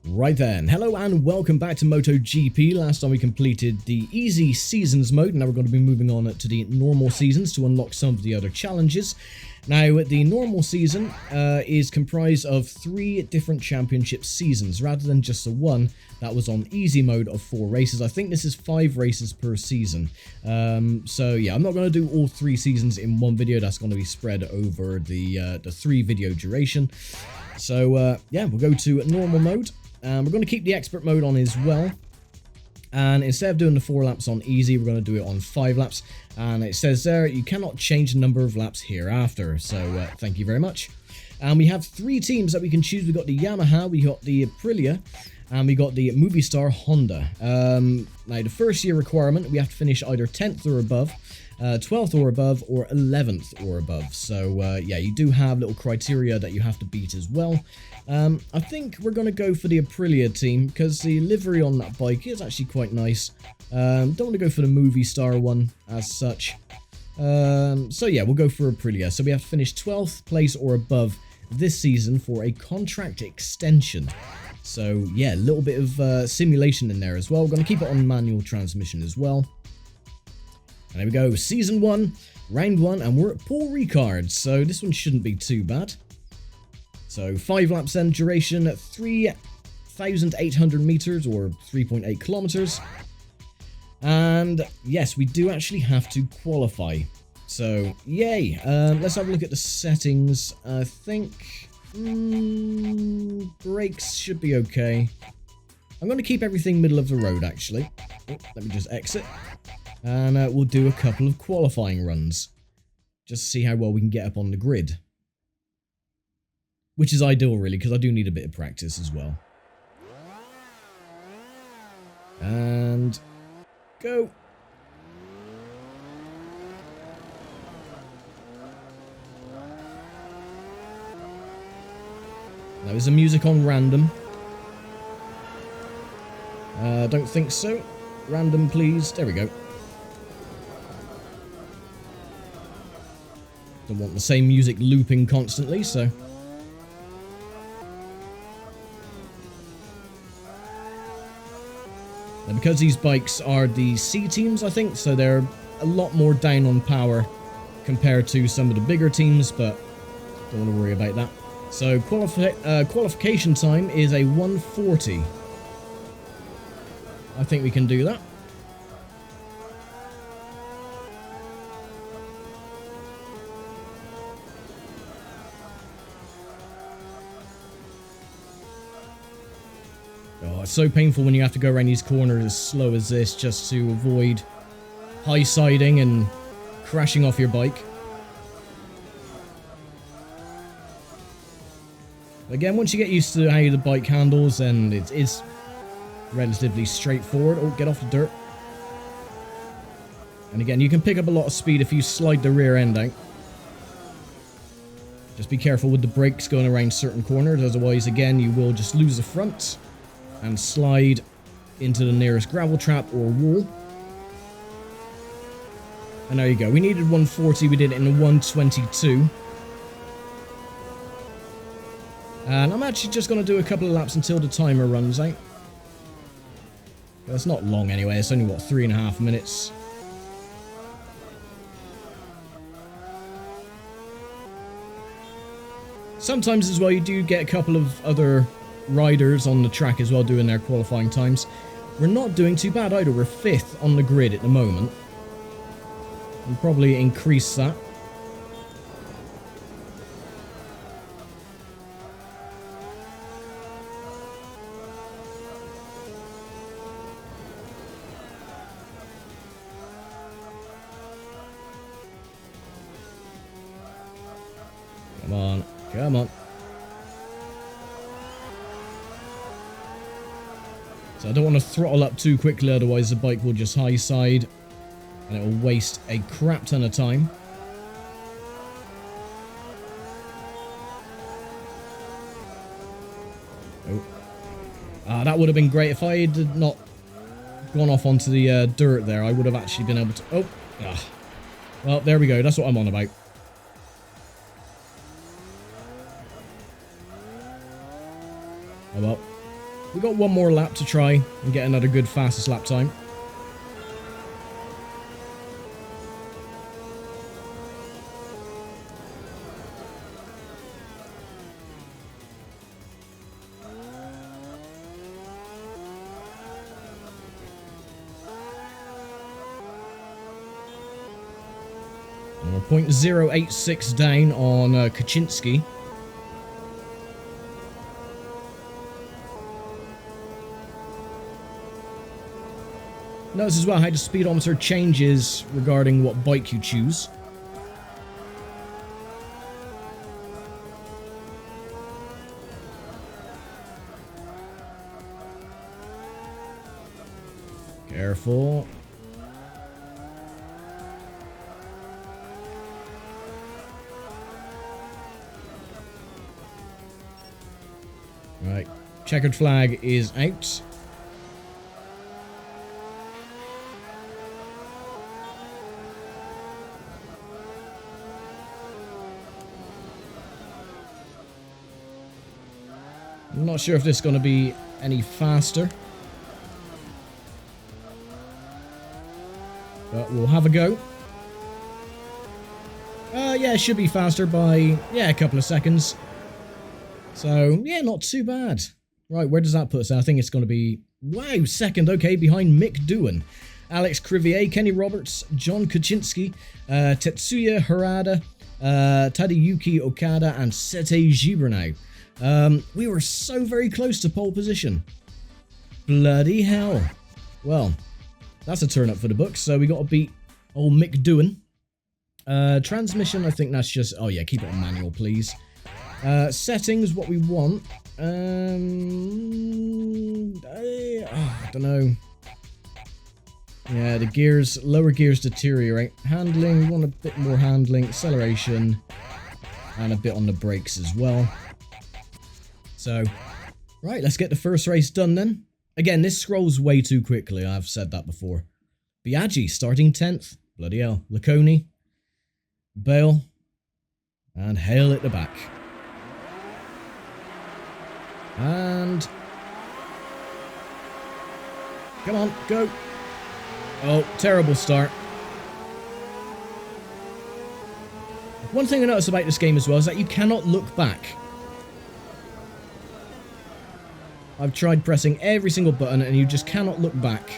Right then, hello and welcome back to MotoGP. Last time we completed the easy seasons mode, now we're going to be moving on to the normal seasons to unlock some of the other challenges. Now, the normal season is comprised of 3 different championship seasons, rather than just the one that was on easy mode of 4 races. I think this is 5 races per season. So yeah, I'm not going to do all 3 seasons in one video. That's going to be spread over the 3 video duration. So yeah, we'll go to normal mode. We're going to keep the expert mode on as well. And instead of doing the 4 laps on easy, we're going to do it on 5 laps. And it says there, you cannot change the number of laps hereafter. So thank you very much. And we have 3 teams that we can choose. We got the Yamaha, we got the Aprilia, and we got the Movistar Honda. Now, the first year requirement, we have to finish either 10th or above, 12th or above, or 11th or above. So yeah, you do have little criteria that you have to beat as well. I think we're going to go for the Aprilia team because the livery on that bike is actually quite nice. Don't want to go for the Movistar one as such. So yeah, we'll go for Aprilia. So we have to finish 12th place or above this season for a contract extension. So yeah, a little bit of simulation in there as well. We're going to keep it on manual transmission as well. And there we go, season 1, round 1, and we're at Paul Ricard. So this one shouldn't be too bad. So 5 laps then, duration at 3,800 meters or 3.8 kilometers. And yes, we do actually have to qualify. So yay. Let's have a look at the settings. I think brakes should be okay. I'm going to keep everything middle of the road actually. Oh, let me just exit. And we'll do a couple of qualifying runs. Just to see how well we can get up on the grid. Which is ideal really, because I do need a bit of practice as well. And go. Now is the music on random? Don't think so. Random please. There we go. Don't want the same music looping constantly, so... And because these bikes are the C teams, I think, so they're a lot more down on power compared to some of the bigger teams, but don't want to worry about that. So qualification time is a 1:40. I think we can do that. Oh, it's so painful when you have to go around these corners as slow as this just to avoid high siding and crashing off your bike. Again, once you get used to how the bike handles, then it is relatively straightforward. Oh, get off the dirt. And again, you can pick up a lot of speed if you slide the rear end out. Just be careful with the brakes going around certain corners, otherwise, again, you will just lose the front and slide into the nearest gravel trap or wall. And there you go. We needed 140, we did it in a 122. And I'm actually just going to do a couple of laps until the timer runs out. It's not long anyway, it's only, what, 3.5 minutes. Sometimes as well you do get a couple of other riders on the track as well doing their qualifying times. We're not doing too bad either, we're 5th on the grid at the moment. We'll probably increase that. Come on, come on. So I don't want to throttle up too quickly, otherwise the bike will just high side and it will waste a crap ton of time. Oh. That would have been great. If I had not gone off onto the dirt there, I would have actually been able to... Oh. Well, there we go. That's what I'm on about. Oh well. We've got one more lap to try and get another good fastest lap time. We're 0.086 down on Kaczynski. Notice as well how the speedometer changes regarding what bike you choose. Careful. Right, checkered flag is out. I'm not sure if this is going to be any faster, but we'll have a go. Yeah, it should be faster by, a couple of seconds. So, yeah, not too bad. Right, where does that put us? I think it's going to be, wow, second, okay, behind Mick Doohan. Alex Crivier, Kenny Roberts, John Kaczynski, Tetsuya Harada, Tadayuki Okada, and Sete Gibernau. We were so very close to pole position. Bloody hell. Well, that's a turn up for the books, so we got to beat old Mick Doohan. Transmission, I think that's just, oh yeah, keep it on manual, please. Settings, what we want. I don't know. Yeah, the gears, lower gears deteriorate. Handling, we want a bit more handling. Acceleration, and a bit on the brakes as well. So, right, let's get the first race done then. Again, this scrolls way too quickly, I've said that before. Biaggi starting 10th. Bloody hell. Laconi, Bale, and Hale at the back. And come on, go. Oh, terrible start. One thing I noticed about this game as well is that you cannot look back. I've tried pressing every single button and you just cannot look back.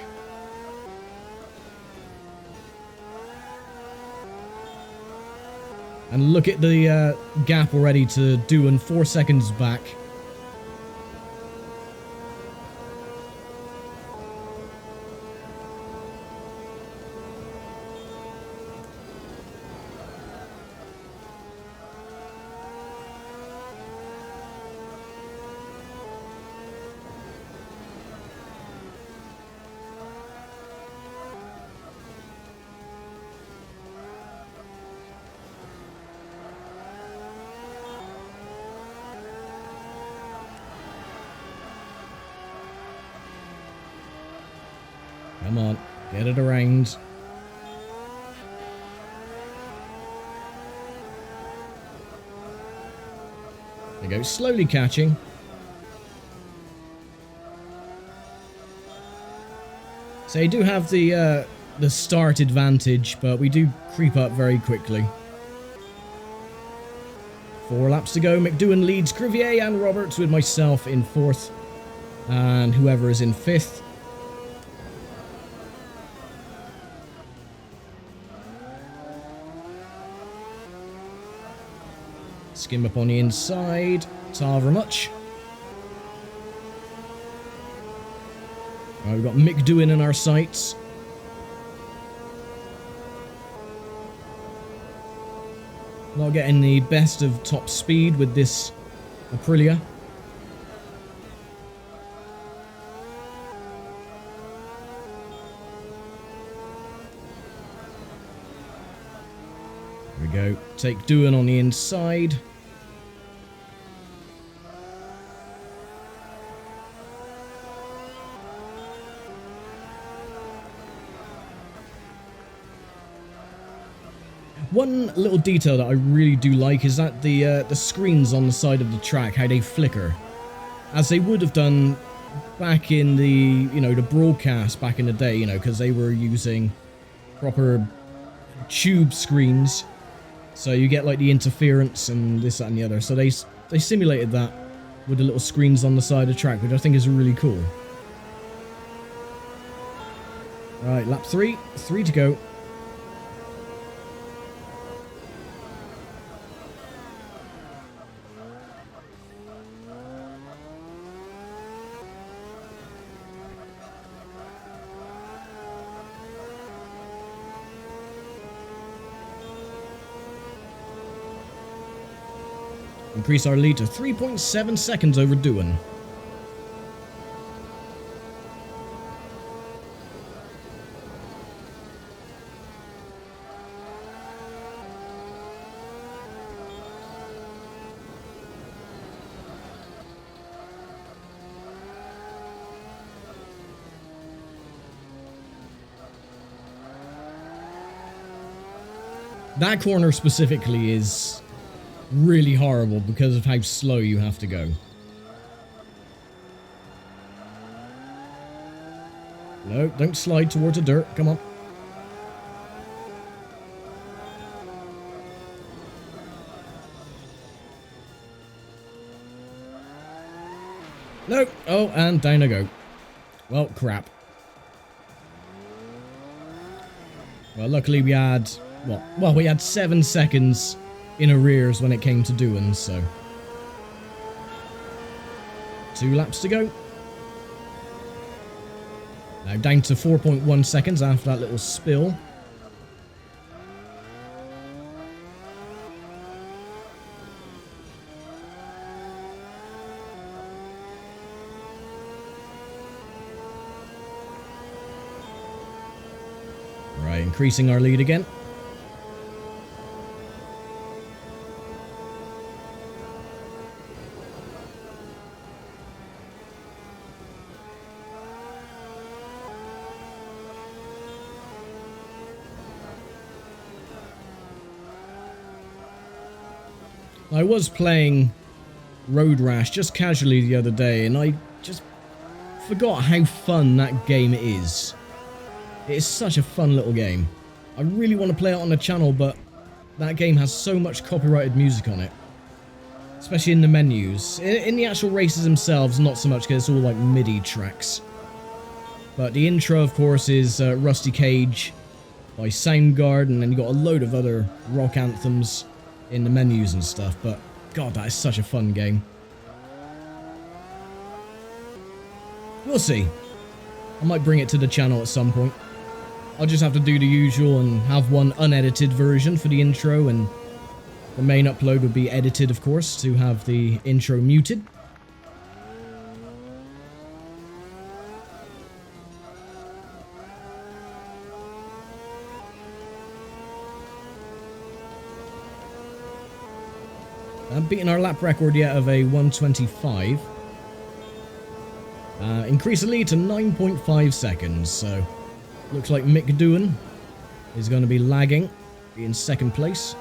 And look at the gap already to Doohan, 4 seconds back. Come on, get it around. There we go, slowly catching. So you do have the start advantage, but we do creep up very quickly. 4 laps to go. McDoohan leads Crivier and Roberts, with myself in 4th. And whoever is in 5th. Skim up on the inside. Tarver much. Right, we've got Mick Doohan in our sights. Not getting the best of top speed with this Aprilia. There we go. Take Doohan on the inside. One little detail that I really do like is that the screens on the side of the track, how they flicker. As they would have done back in the, you know, the broadcast back in the day, you know, because they were using proper tube screens. So you get like the interference and this, that, and the other. So they simulated that with the little screens on the side of the track, which I think is really cool. Right, lap 3 to go. Increase our lead to 3.7 seconds over Doohan. That corner specifically is really horrible because of how slow you have to go. No, don't slide towards the dirt. Come on. No. Oh, and down I go. Well, crap. Well, luckily we had... Well, we had 7 seconds in arrears when it came to Doohan, so 2 laps to go. Now down to 4.1 seconds after that little spill. Right, increasing our lead again. I was playing Road Rash just casually the other day, and I just forgot how fun that game is. It is such a fun little game. I really want to play it on the channel, but that game has so much copyrighted music on it. Especially in the menus. In the actual races themselves, not so much, because it's all like MIDI tracks. But the intro, of course, is Rusty Cage by Soundgarden, and then you got a load of other rock anthems in the menus and stuff, but god, that is such a fun game. We'll see. I might bring it to the channel at some point. I'll just have to do the usual and have one unedited version for the intro, and the main upload would be edited, of course, to have the intro muted. I'm beating our lap record yet of a 1:25. Increase the lead to 9.5 seconds, so looks like Mick Doohan is going to be lagging in second place.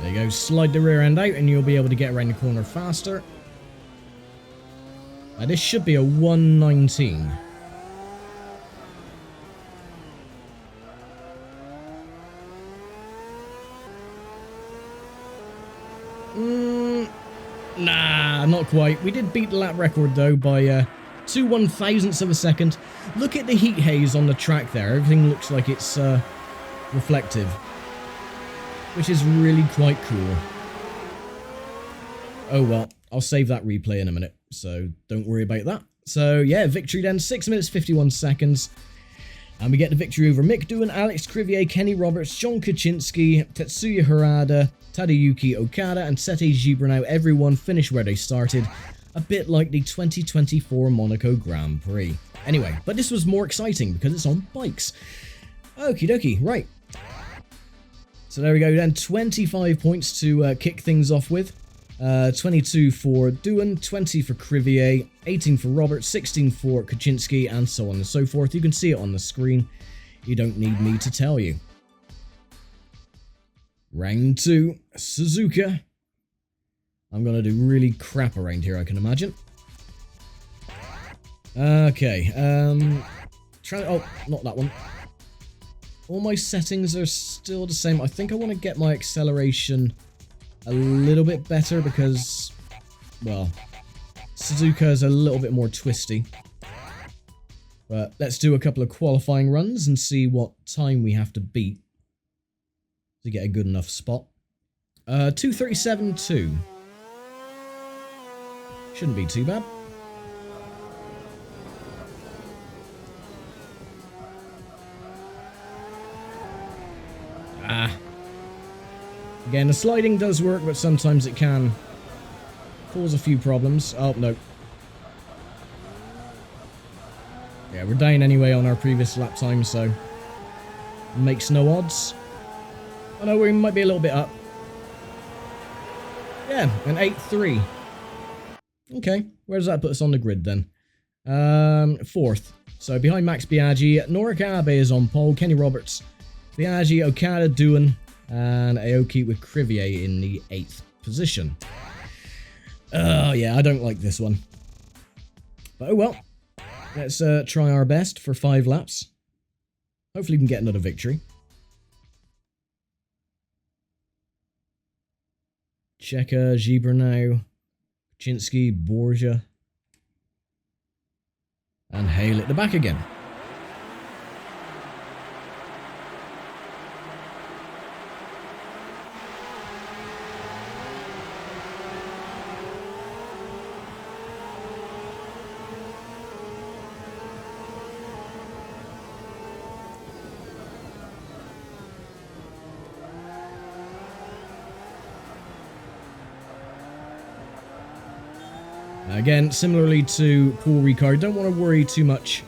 There you go, slide the rear end out and you'll be able to get around the corner faster. Now this should be a 1:19. Nah, not quite. We did beat the lap record though by 2 1/1000ths of a second. Look at the heat haze on the track there. Everything looks like it's reflective, which is really quite cool. Oh well, I'll save that replay in a minute, so don't worry about that. So yeah, victory then, 6 minutes 51 seconds. And we get the victory over Mick Doohan, Alex Crivier, Kenny Roberts, John Kaczynski, Tetsuya Harada, Tadayuki Okada, and Sete Gibernau. Everyone finished where they started. a bit like the 2024 Monaco Grand Prix. Anyway, but this was more exciting because it's on bikes. Okie dokie, right. So there we go then, 25 points to kick things off with. 22 for Doohan, 20 for Crivier, 18 for Robert, 16 for Kaczynski, and so on and so forth. You can see it on the screen. You don't need me to tell you. Round 2, Suzuka. I'm going to do really crap around here, I can imagine. Okay, oh, not that one. All my settings are still the same. I think I want to get my acceleration a little bit better because, well, Suzuka is a little bit more twisty. But let's do a couple of qualifying runs and see what time we have to beat to get a good enough spot. 2:37.2. Shouldn't be too bad. Again, the sliding does work, but sometimes it can cause a few problems. Oh, no. Yeah, we're down anyway on our previous lap time, so makes no odds. Oh no, we might be a little bit up. Yeah, an 8.3. Okay, where does that put us on the grid then? 4th. So behind Max Biaggi, Norica Abe is on pole, Kenny Roberts, Biaggi, Okada, Doohan, and Aoki with Crivier in the 8th position. Oh yeah, I don't like this one. But oh well. Let's try our best for 5 laps. Hopefully we can get another victory. Checker, Gibernau, Kaczynski, Borgia. And Hale at the back again. Again, similarly to Paul Ricard, don't want to worry too much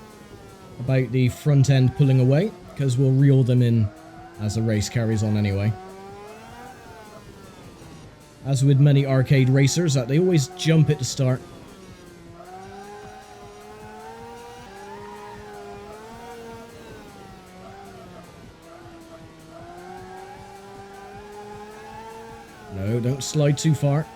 about the front end pulling away, because we'll reel them in as the race carries on anyway. As with many arcade racers, they always jump at the start. No, don't slide too far.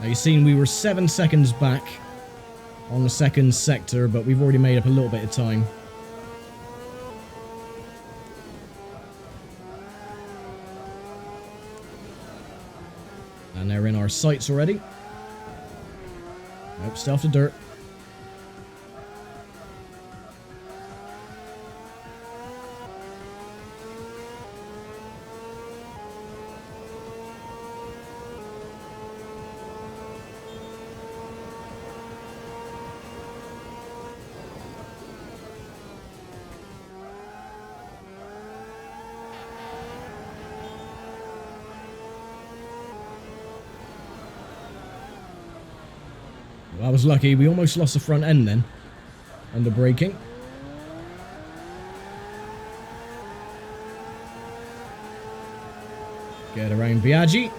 Now you've seen we were 7 seconds back on the second sector, but we've already made up a little bit of time. And they're in our sights already. Nope, still off the dirt. I was lucky, we almost lost the front end then, under braking. Get around Biaggi.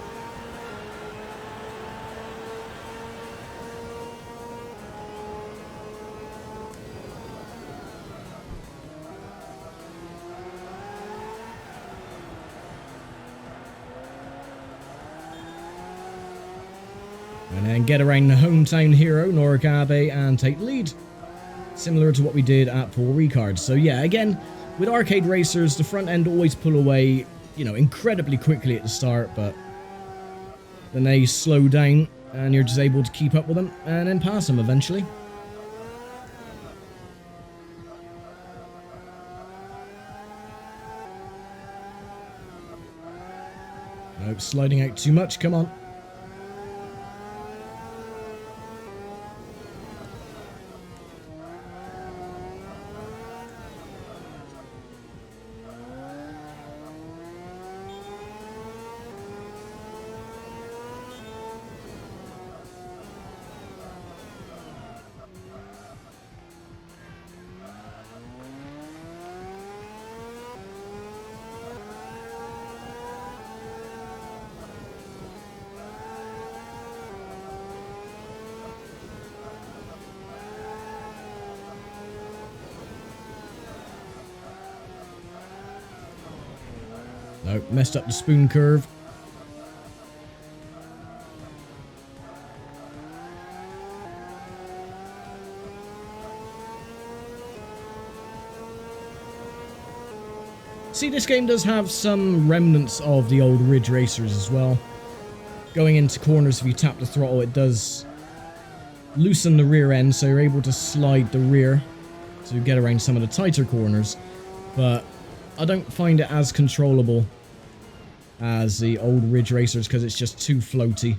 And then get around the hometown hero, Norikabe, and take the lead. Similar to what we did at Paul Ricard. So yeah, again, with arcade racers, the front end always pull away, you know, incredibly quickly at the start, but then they slow down, and you're just able to keep up with them, and then pass them eventually. Nope, sliding out too much. Come on. Nope, messed up the spoon curve. See, this game does have some remnants of the old Ridge Racers as well. Going into corners, if you tap the throttle, it does loosen the rear end, so you're able to slide the rear to get around some of the tighter corners. But I don't find it as controllable as the old Ridge Racers because it's just too floaty.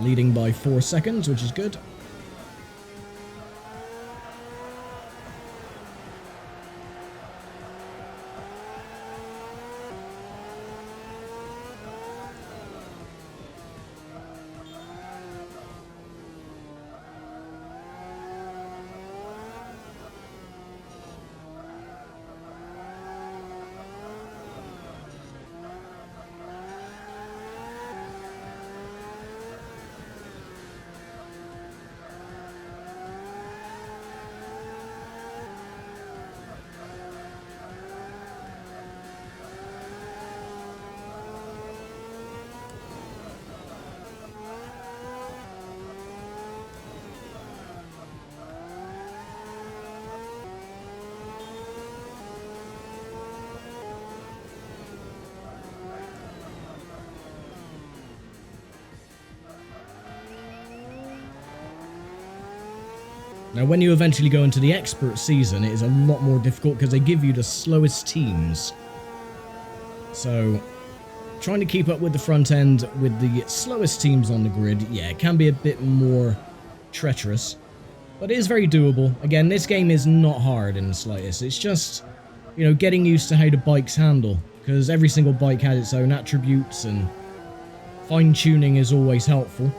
Leading by 4 seconds, which is good. Now, when you eventually go into the expert season, it is a lot more difficult because they give you the slowest teams. So, trying to keep up with the front end with the slowest teams on the grid, yeah, it can be a bit more treacherous. But it is very doable. Again, this game is not hard in the slightest. It's just, you know, getting used to how the bikes handle. Because every single bike has its own attributes, and fine-tuning is always helpful.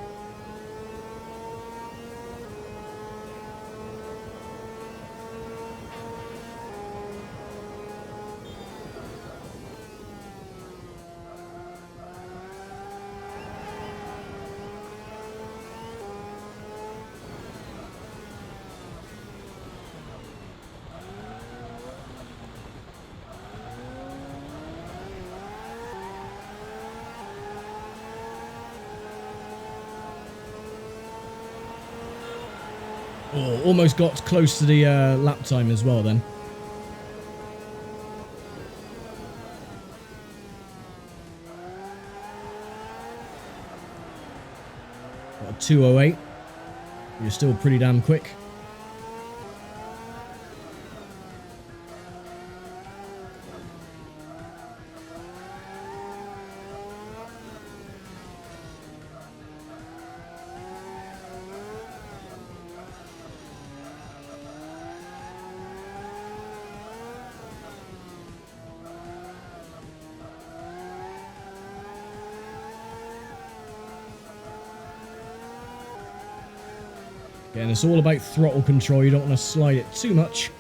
Oh, almost got close to the lap time as well then. Got a 2:08. You're still pretty damn quick. Again, it's all about throttle control. You don't want to slide it too much.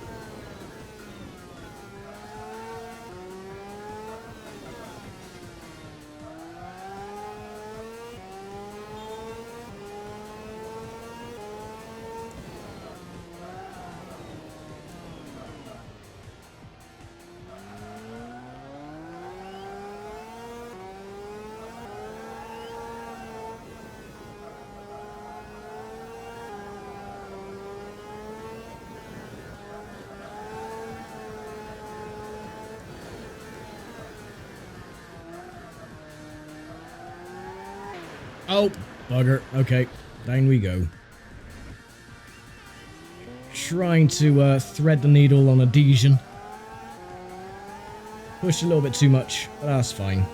Oh, bugger. Okay, down we go. Trying to thread the needle on adhesion. Pushed a little bit too much, but that's fine.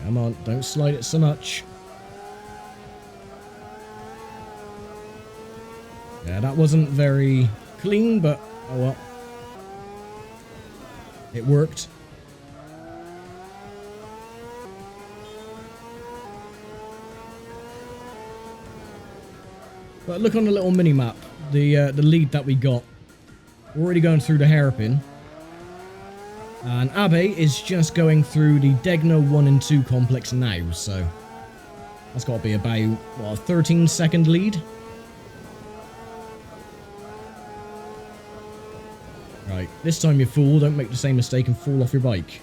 Come on, don't slide it so much. Yeah, that wasn't very clean, but oh well. It worked. But look on the little mini-map, the lead that we got. We're already going through the hairpin. And Abe is just going through the Degna 1 and 2 complex now, so that's got to be about, what, a 13-second lead? Right, this time you fool, don't make the same mistake and fall off your bike.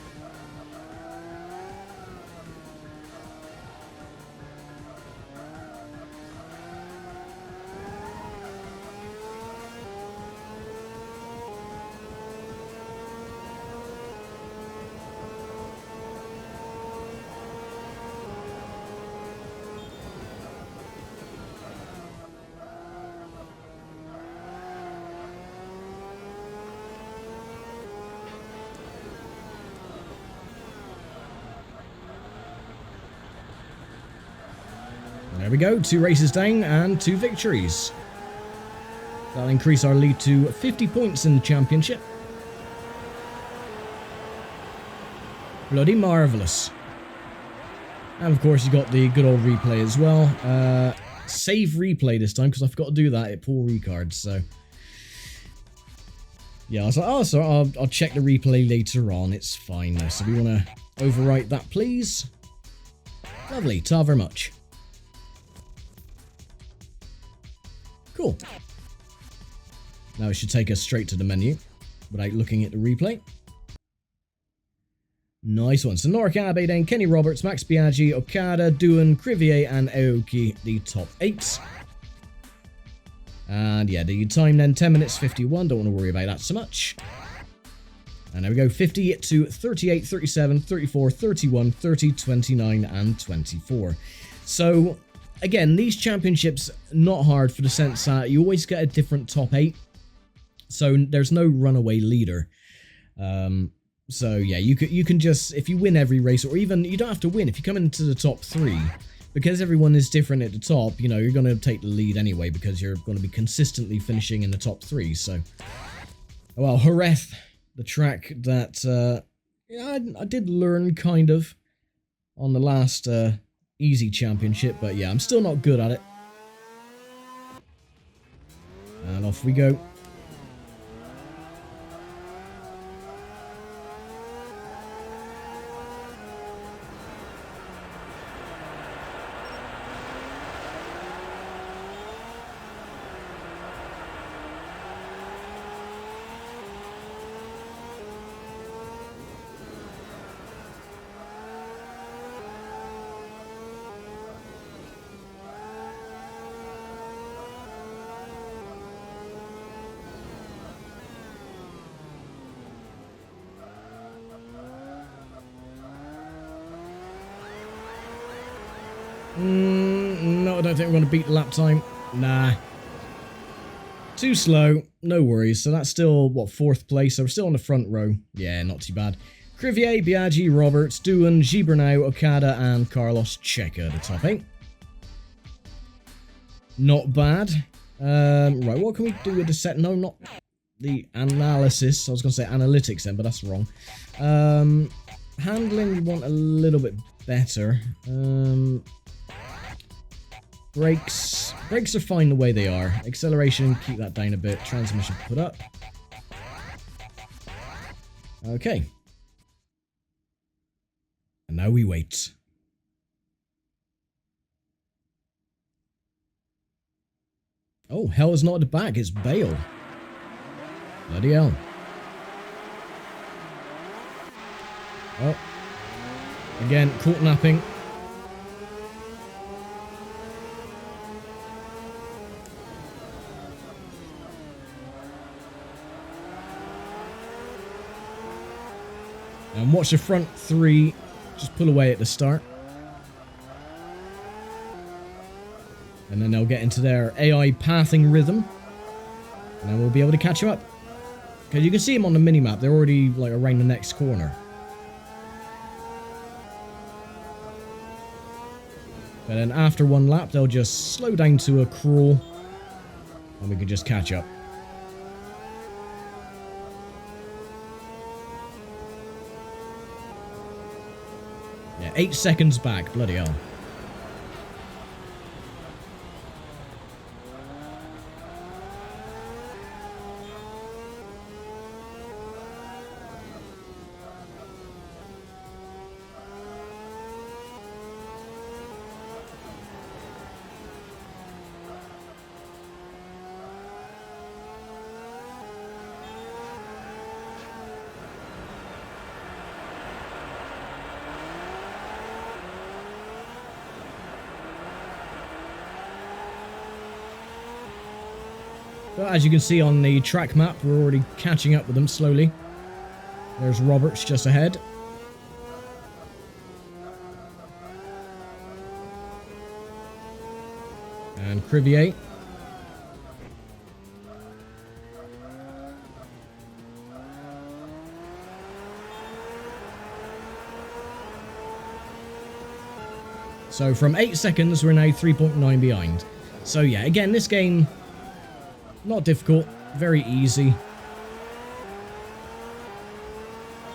There we go, 2 races down and 2 victories. That'll increase our lead to 50 points in the championship. Bloody marvellous. And of course you got the good old replay as well. Save replay this time because I forgot to do that at Paul Ricard, so... Yeah, I was like, oh, so I'll check the replay later on, it's fine now. So we want to overwrite that, please. Lovely, ta very much. Cool. Now it should take us straight to the menu without looking at the replay. Nice one. So Norica, Abe, then Kenny Roberts, Max Biaggi, Okada, Doohan, Crivier, and Aoki, the top 8. And yeah, the time then 10 minutes 51. Don't want to worry about that so much. And there we go, 50 to 38, 37, 34, 31, 30, 29, and 24. So... Again, these championships, not hard for the sense that you always get a different top 8. So there's no runaway leader. So yeah, you can just, if you win every race, or even, you don't have to win, if you come into the top 3, because everyone is different at the top, you know, you're going to take the lead anyway, because you're going to be consistently finishing in the top 3, so. Well, Jerez, the track that, yeah, I did learn, kind of, on the last, easy championship, but yeah, I'm still not good at it. And off we go. No, I don't think we're going to beat lap time. Nah. Too slow. No worries. So that's still, what, 4th place? So we're still on the front row. Yeah, not too bad. Crivier, Biaggi, Roberts, Doohan, Gibernau, Okada, and Carlos Checa, the top 8. Not bad. Right, what can we do with the set? No, not the analysis. I was going to say analytics then, but that's wrong. Handling, we want a little bit better. Brakes are fine the way they are. Acceleration, keep that down a bit. Transmission, put up. Okay. And now we wait. Oh, hell is not at the back, it's Bale. Bloody hell. Oh. Again, caught napping. And watch the front 3 just pull away at the start. And then they'll get into their AI pathing rhythm. And then we'll be able to catch up. Because you can see them on the minimap, they're already like around the next corner. But then after 1 lap, they'll just slow down to a crawl. And we can just catch up. Yeah, 8 seconds back, bloody hell. But as you can see on the track map, we're already catching up with them slowly. There's Roberts just ahead. And Crivier. So from 8 seconds, we're now 3.9 behind. So yeah, again, this game... not difficult, very easy.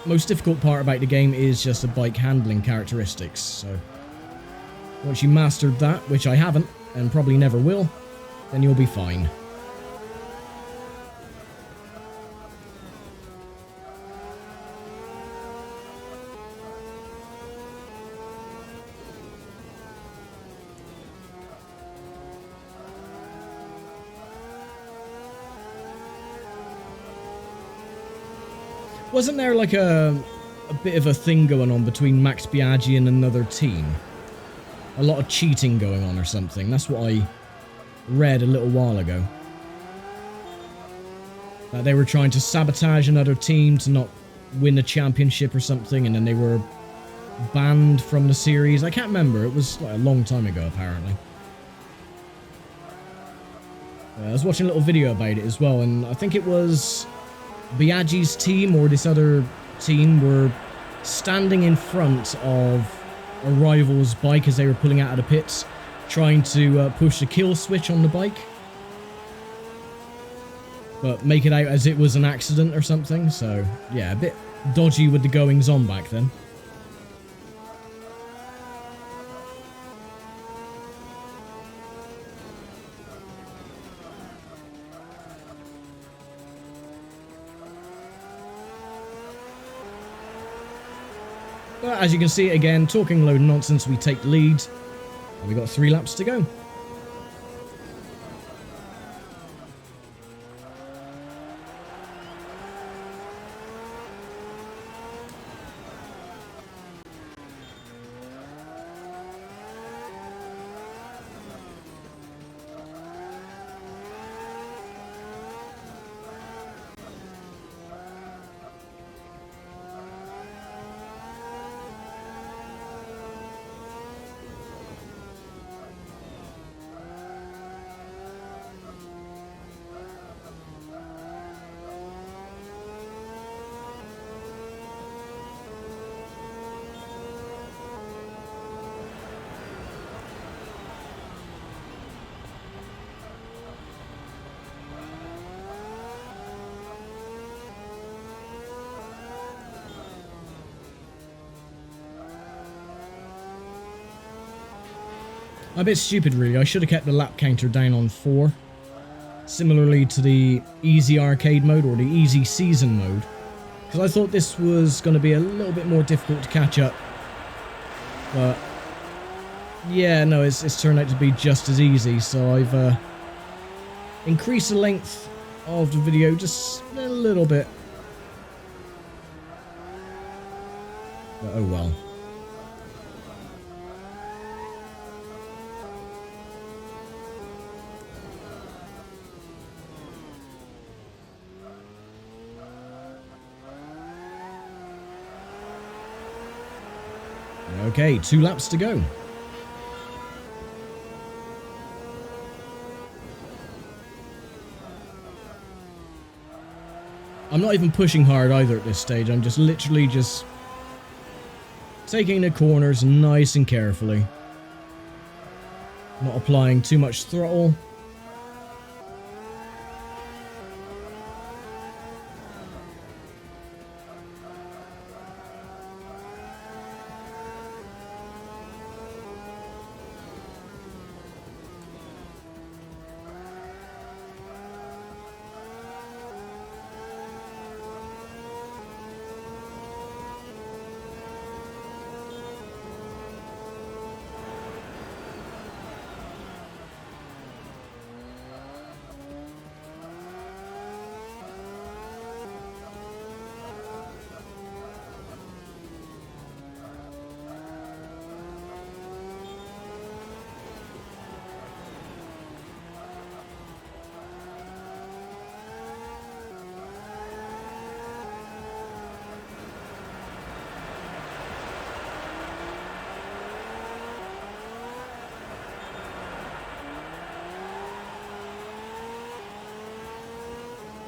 Most difficult part about the game is just the bike handling characteristics, so once you mastered that, which I haven't, and probably never will, then you'll be fine. Wasn't there like a bit of a thing going on between Max Biaggi and another team? A lot of cheating going on or something. That's what I read a little while ago. That they were trying to sabotage another team to not win a championship or something, and then they were banned from the series. I can't remember. It was like a long time ago, apparently. I was watching a little video about it as well, and I think it was Biaggi's team or this other team were standing in front of a rival's bike as they were pulling out of the pits, trying to push the kill switch on the bike, but make it out as it was an accident or something. So yeah, a bit dodgy with the goings on back then. But as you can see, again, talking a load of nonsense, we take the lead, and we got 3 laps to go. I'm a bit stupid really, I should have kept the lap counter down on 4. Similarly to the easy arcade mode or the easy season mode. Because I thought this was going to be a little bit more difficult to catch up. But yeah, no, it's turned out to be just as easy. So I've increased the length of the video just a little bit. But oh well. Okay, 2 laps to go. I'm not even pushing hard either at this stage. I'm just literally just taking the corners nice and carefully. Not applying too much throttle.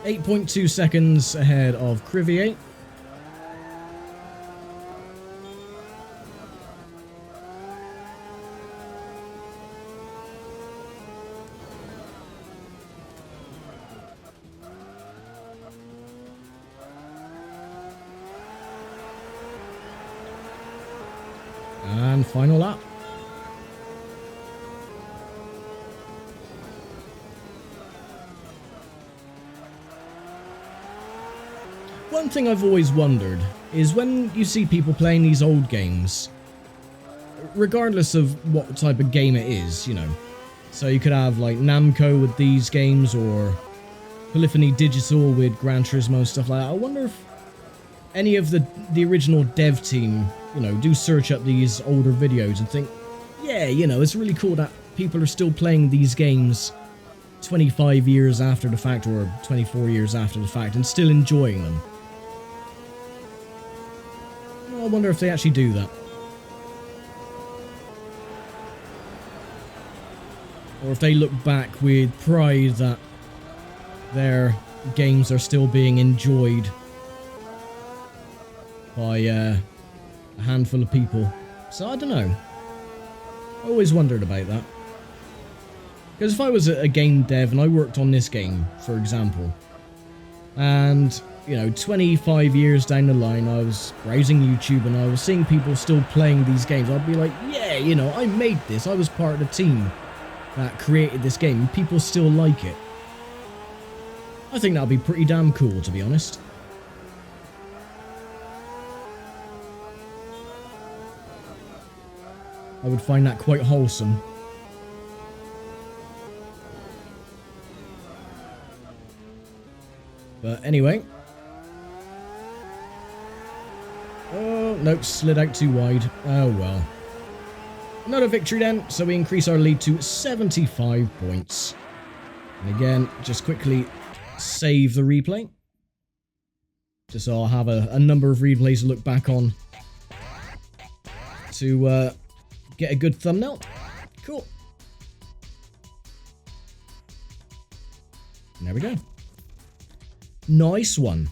.2 seconds ahead of Crivier. And final lap. One thing I've always wondered is when you see people playing these old games, regardless of what type of game it is, you know, so you could have like Namco with these games or Polyphony Digital with Gran Turismo and stuff like that. I wonder if any of the original dev team, you know, do search up these older videos and think, yeah, you know, it's really cool that people are still playing these games 25 years after the fact or 24 years after the fact and still enjoying them. I wonder if they actually do that. Or if they look back with pride that their games are still being enjoyed by a handful of people. So I don't know. I always wondered about that. Because if I was a game dev and I worked on this game, for example, and you know, 25 years down the line, I was browsing YouTube and I was seeing people still playing these games. I'd be like, yeah, you know, I made this. I was part of the team that created this game and people still like it. I think that'd be pretty damn cool, to be honest. I would find that quite wholesome. But anyway. Oh, nope, slid out too wide. Oh well. Another victory then, so we increase our lead to 75 points. And again, just quickly save the replay. Just so I'll have a number of replays to look back on to get a good thumbnail. Cool. And there we go. Nice one.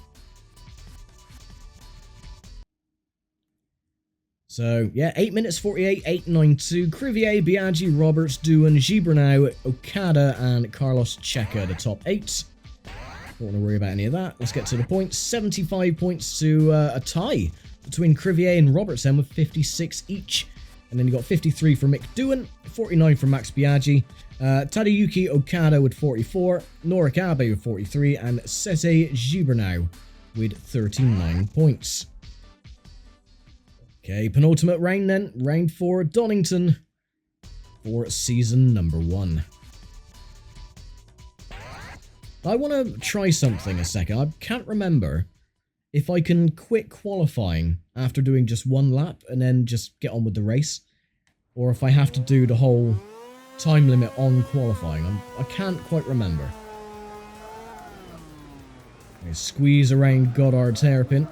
So, yeah, 8 minutes 48, 8:92. Crivier, Biaggi, Roberts, Doohan, Gibernau, Okada, and Carlos Checa, the top 8. Don't want to worry about any of that. Let's get to the points. 75 points to a tie between Crivier and Roberts then with 56 each. And then you got 53 for Mick Doohan, 49 for Max Biaggi, Tadayuki Okada with 44, Norikabe with 43, and Sete Gibernau with 39 points. Okay, penultimate round then, round 4, Donington for season number 1. I want to try something a second. I can't remember if I can quit qualifying after doing just one lap and then just get on with the race, or if I have to do the whole time limit on qualifying. I can't quite remember. Okay, squeeze around Goddard's hairpin.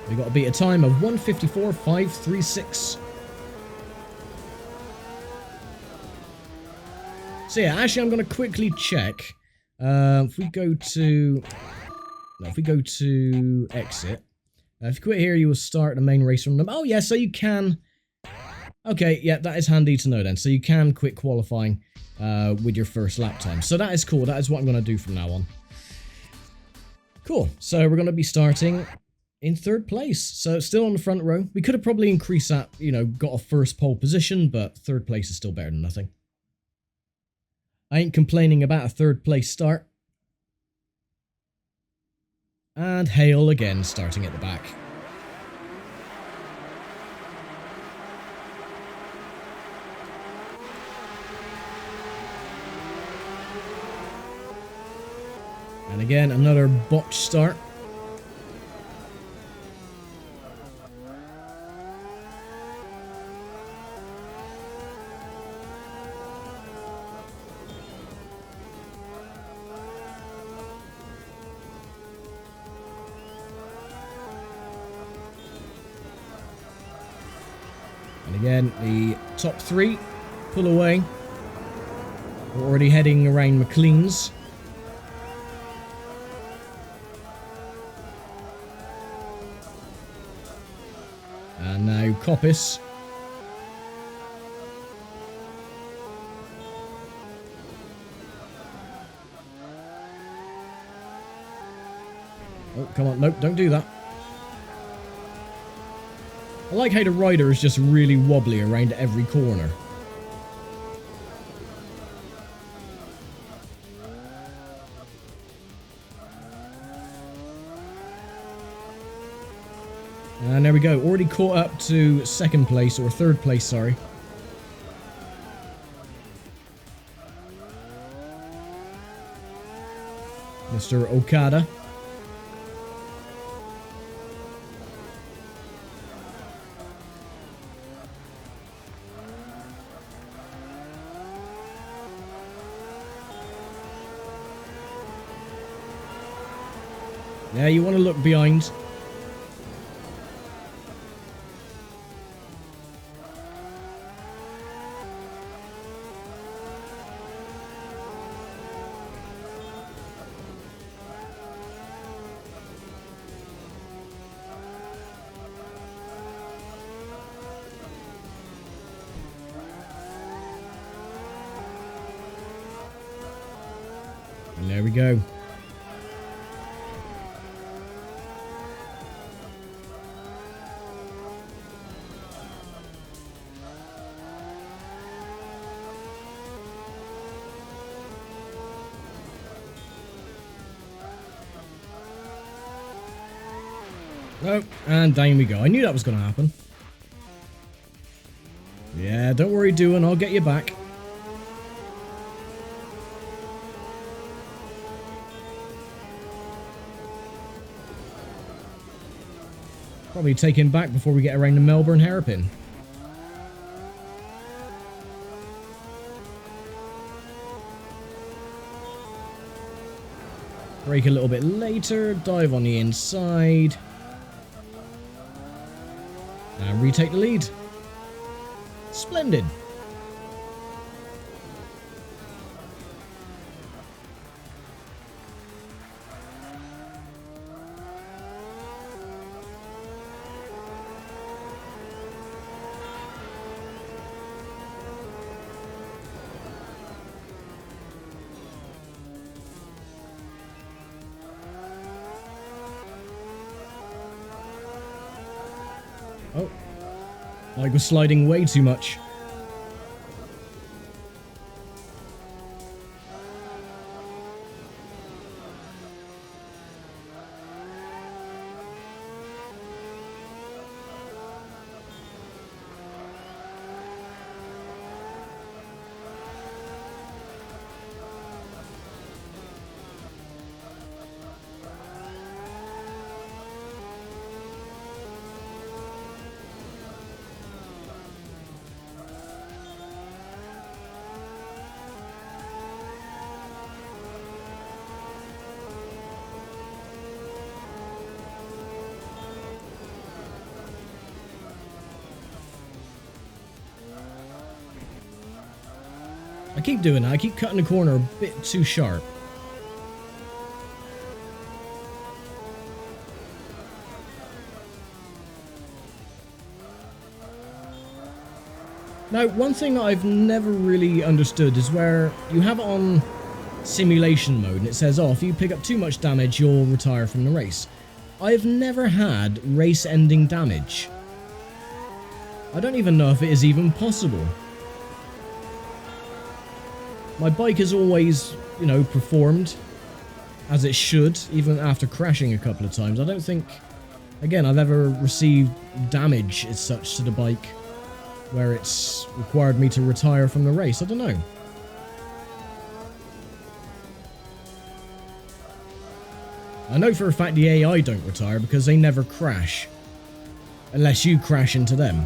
We got to beat a time of 1:54.536. So yeah, actually I'm going to quickly check. If we go to exit, if you quit here, you will start the main race from them. Oh yeah, so you can. Okay, yeah, that is handy to know then. So you can quit qualifying with your first lap time. So that is cool. That is what I'm going to do from now on. Cool. So we're going to be starting in 3rd place. So still on the front row. We could have probably increased that, you know, got a first pole position, but 3rd place is still better than nothing. I ain't complaining about a 3rd place start. And Hale again starting at the back. And again, another botch start. And again, the top 3 pull away. We're already heading around McLean's. And now Coppice. Oh, come on. Nope, don't do that. I like how the rider is just really wobbly around every corner. And there we go, already caught up to 2nd place, or 3rd place, sorry. Mr. Okada. Yeah, you want to look behind. And there we go. Oh, and down we go. I knew that was going to happen. Yeah, don't worry, Doohan. I'll get you back. Probably take him back before we get around the Melbourne hairpin. Brake a little bit later. Dive on the inside. And retake the lead. Splendid. Oh, I was sliding way too much. I keep doing that. I keep cutting the corner a bit too sharp. Now, one thing that I've never really understood is where you have it on simulation mode and it says, oh, if you pick up too much damage, you'll retire from the race. I've never had race-ending damage. I don't even know if it is even possible. My bike has always, you know, performed as it should, even after crashing a couple of times. I don't think, again, I've ever received damage as such to the bike where it's required me to retire from the race. I don't know. I know for a fact the AI don't retire because they never crash. Unless you crash into them.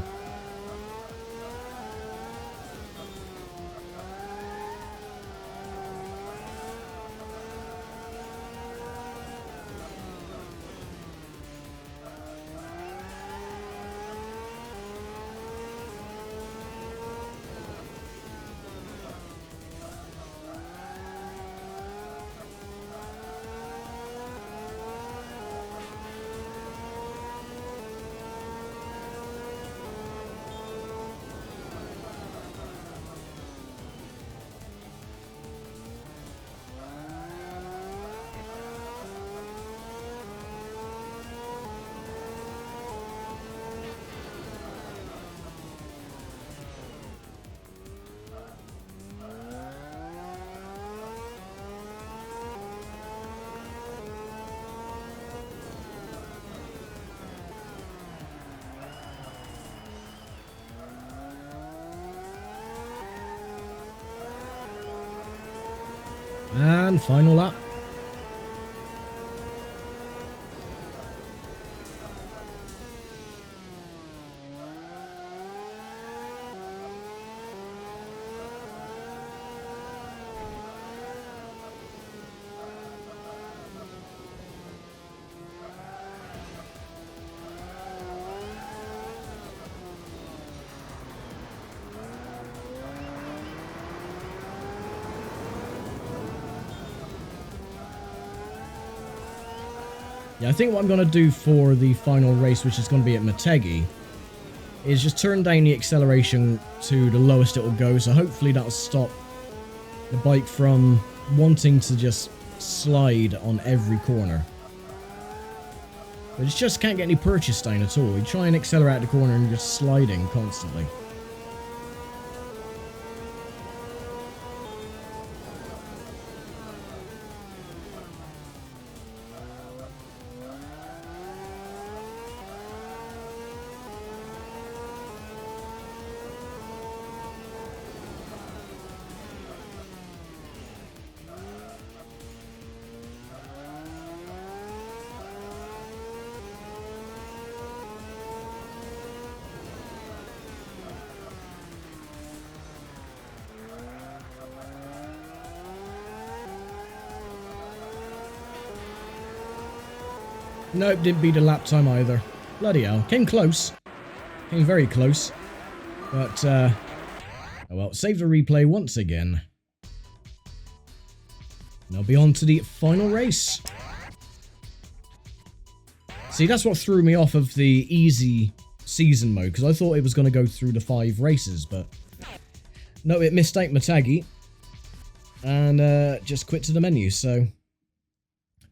And final lap. Yeah, I think what I'm going to do for the final race, which is going to be at Motegi, is just turn down the acceleration to the lowest it will go, so hopefully that'll stop the bike from wanting to just slide on every corner. But it just can't get any purchase down at all. You try and accelerate the corner and you're just sliding constantly. Nope, didn't beat a lap time either. Bloody hell. Came close. Came very close. But, oh well, save the replay once again. Now be on to the final race. See, that's what threw me off of the easy season mode, because I thought it was going to go through the 5 races, but no, it missed out Motegi and just quit to the menu, so...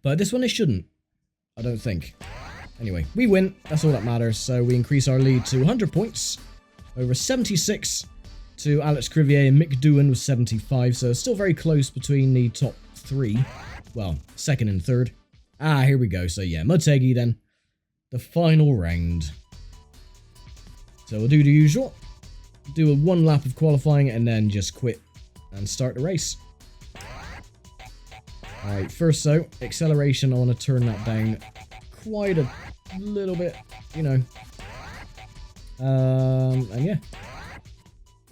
But this one it shouldn't. I don't think. Anyway, we win. That's all that matters. So we increase our lead to 100 points over 76 to Alex Crivier and Mick Doohan with 75. So still very close between the top 3. Well, second and third. Ah, here we go. So yeah, MotoGP then. The final round. So we'll do the usual. Do a 1 lap of qualifying and then just quit and start the race. Alright, first so, acceleration, I want to turn that down quite a little bit, you know. And yeah.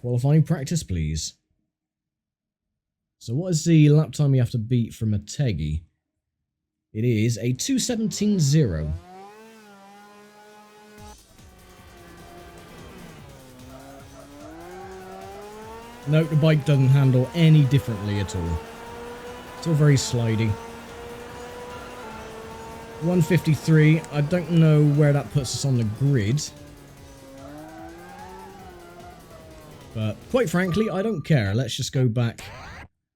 Qualifying practice, please. So what is the lap time we have to beat for MotoGP? It is a 2:17.0. No, the bike doesn't handle any differently at all. It's all very slidey. 153, I don't know where that puts us on the grid. But quite frankly, I don't care. Let's just go back.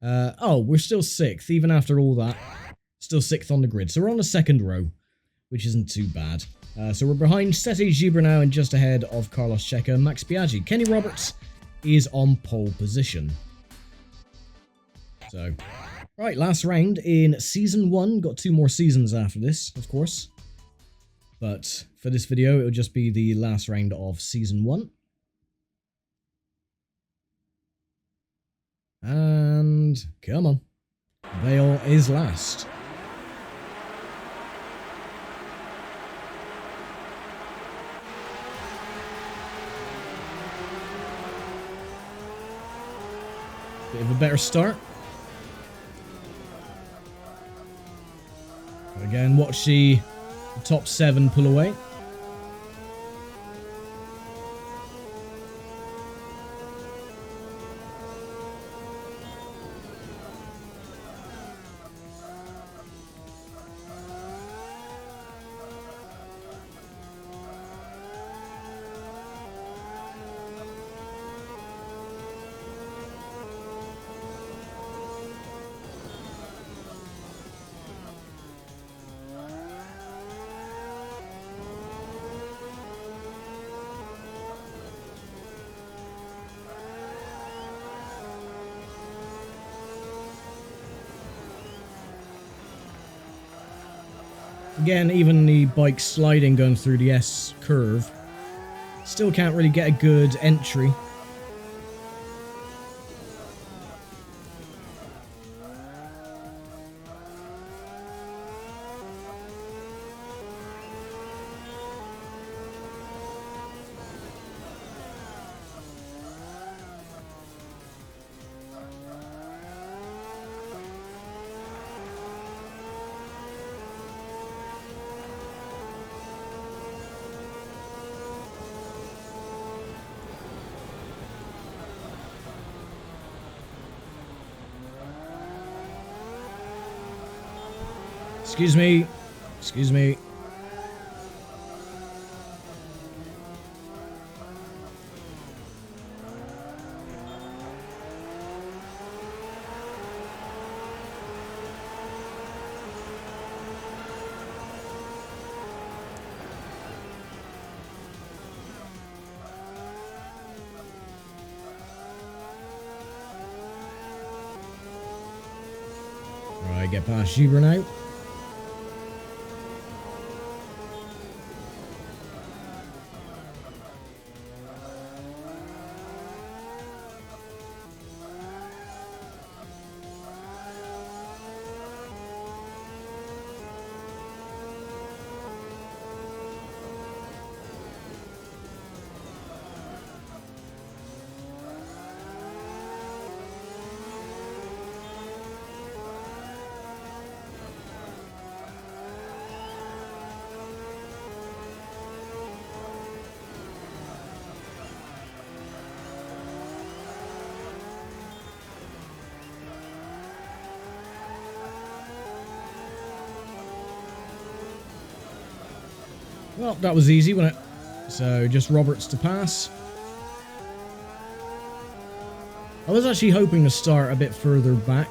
Oh, we're still 6th, even after all that. Still 6th on the grid. So we're on the 2nd row, which isn't too bad. So we're behind Sete Gibber now and just ahead of Carlos Checa and Max Biaggi. Kenny Roberts is on pole position. So, right, last round in Season 1. Got 2 more seasons after this, of course. But for this video, it'll just be the last round of Season 1. And come on. Vale is last. Bit of a better start. Again, watch the top 7 pull away. Again, even the bike sliding going through the S curve, still can't really get a good entry. Excuse me. Excuse me. Right, get past Gibber now. Well, that was easy, wasn't it? So, just Roberts to pass. I was actually hoping to start a bit further back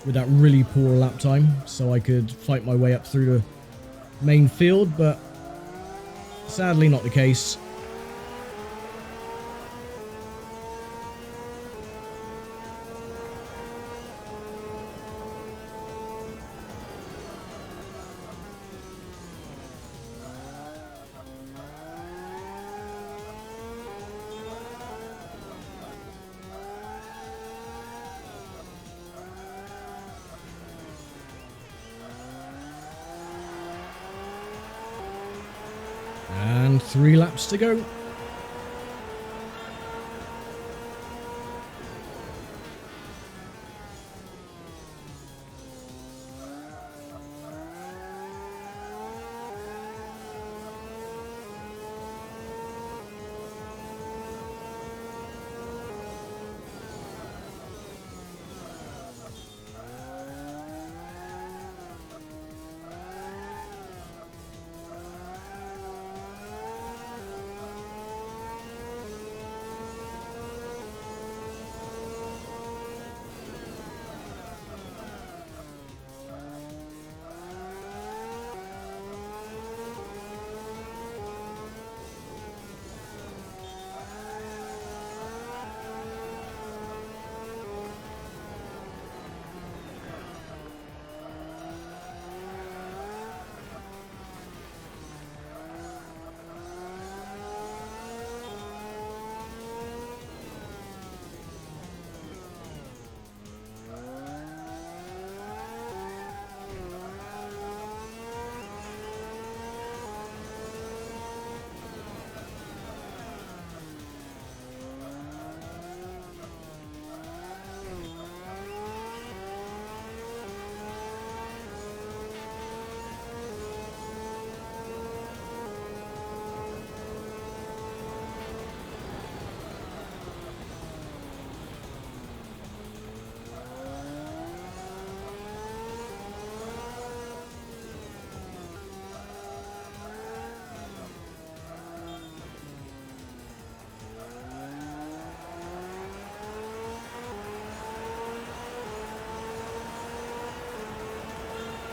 with that really poor lap time, so I could fight my way up through the main field, but Sadly not the case. And 3 laps to go.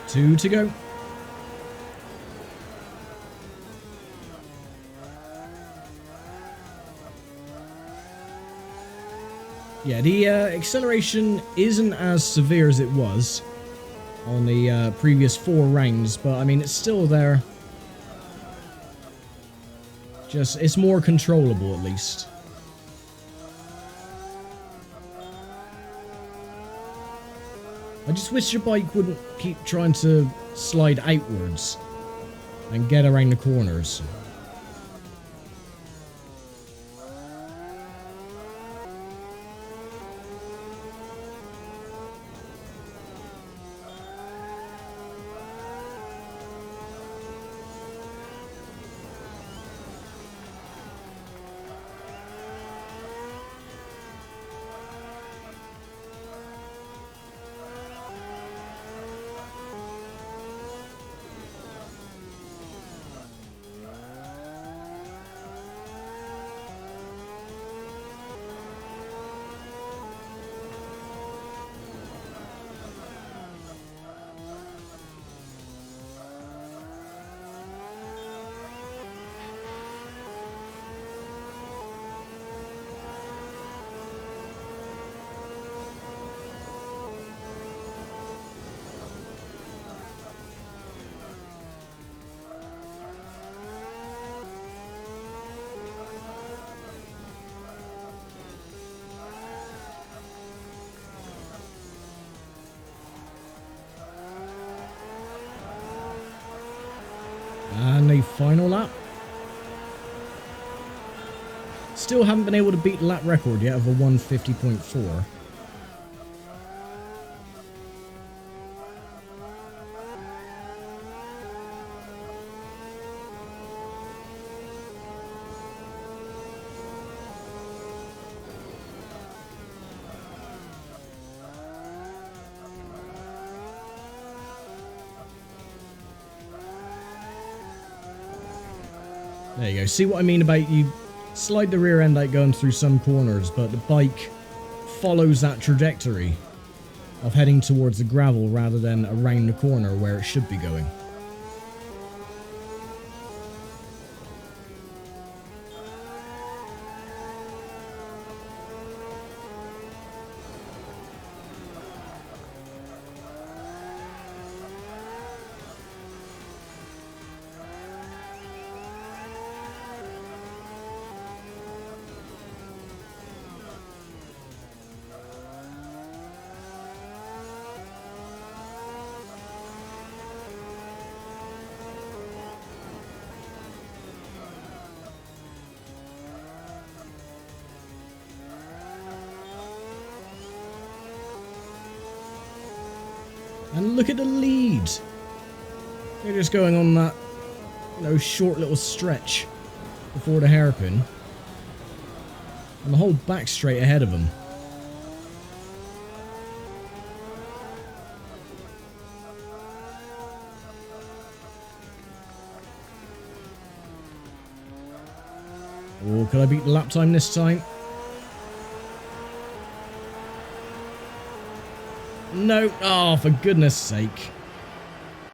Two to go. Yeah, the acceleration isn't as severe as it was on the previous 4 rounds, but I mean, it's still there. Just, it's more controllable at least. I just wish your bike wouldn't keep trying to slide outwards and get around the corners. And a final lap. Still haven't been able to beat the lap record yet of a 150.4. There you go. See what I mean about you slide the rear end out going through some corners, but the bike follows that trajectory of heading towards the gravel rather than around the corner where it should be going. And look at the lead. They're just going on that, you know, short little stretch before the hairpin. And the whole back straight ahead of them. Oh, can I beat the lap time this time? No. Oh, for goodness sake.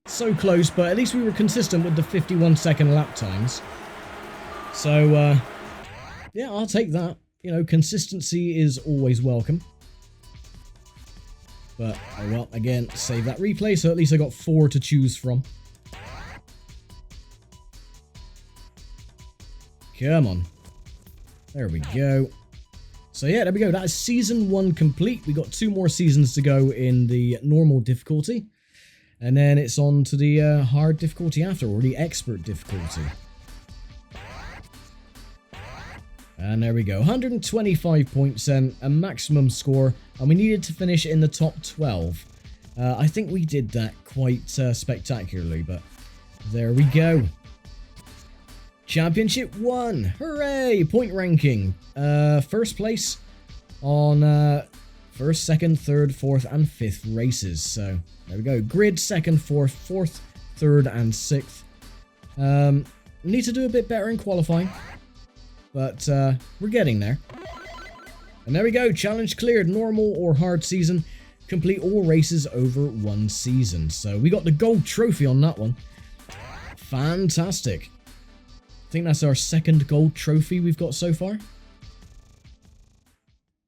So close, but at least we were consistent with the 51-second lap times. So, yeah, I'll take that. You know, consistency is always welcome. But, oh well, again, save that replay, so at least I got 4 to choose from. Come on. There we go. So yeah, there we go. That is Season 1 complete. We got 2 more seasons to go in the normal difficulty. And then it's on to the hard difficulty after, or the expert difficulty. And there we go. 125 points and a maximum score. And we needed to finish in the top 12. I think we did that quite spectacularly, but there we go. Championship 1! Hooray! Point ranking. First place on first, second, third, fourth, and fifth races. So, there we go. Grid, second, fourth, third, and sixth. Need to do a bit better in qualifying. But, we're getting there. And there we go. Challenge cleared. Normal or hard season. Complete all races over 1 season. So, we got the gold trophy on that one. Fantastic. I think that's our 2nd gold trophy we've got so far.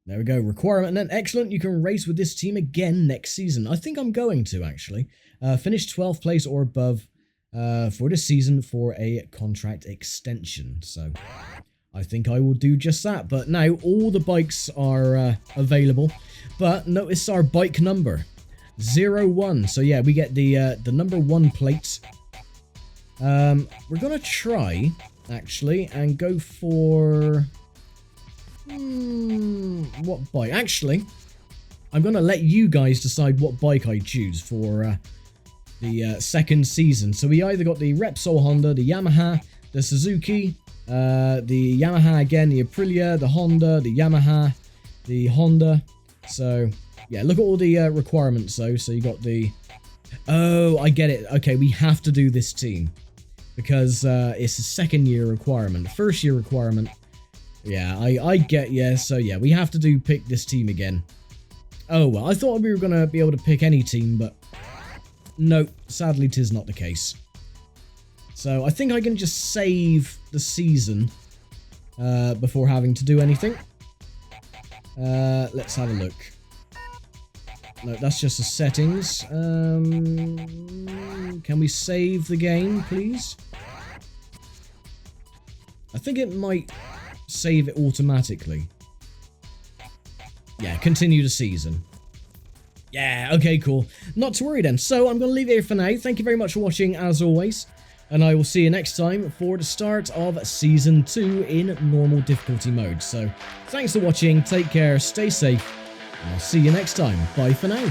There we go. Requirement then. Excellent. You can race with this team again next season. I think I'm going to, actually. Finish 12th place or above for this season for a contract extension. So, I think I will do just that. But now, all the bikes are available. But notice our bike number. 01. So, yeah, we get the number 1 plate. We're going to try, actually, and go for... what bike? Actually, I'm going to let you guys decide what bike I choose for the 2nd season. So we either got the Repsol Honda, the Yamaha, the Suzuki, the Yamaha again, the Aprilia, the Honda, the Yamaha, the Honda. So, yeah, look at all the requirements, though. So you got the... Oh, I get it. Okay, we have to do this team. Because it's a 2nd year requirement. 1st year requirement. Yeah, I get, yeah. So yeah, we have to pick this team again. Oh well, I thought we were going to be able to pick any team, but no, sadly 'tis not the case. So I think I can just save the season before having to do anything. Let's have a look. No, that's just the settings. Can we save the game, please? I think it might save it automatically. Yeah, continue the season. Yeah, okay, cool. Not to worry then. So I'm going to leave it here for now. Thank you very much for watching, as always. And I will see you next time for the start of Season 2 in normal difficulty mode. So, thanks for watching. Take care. Stay safe. And I'll see you next time. Bye for now.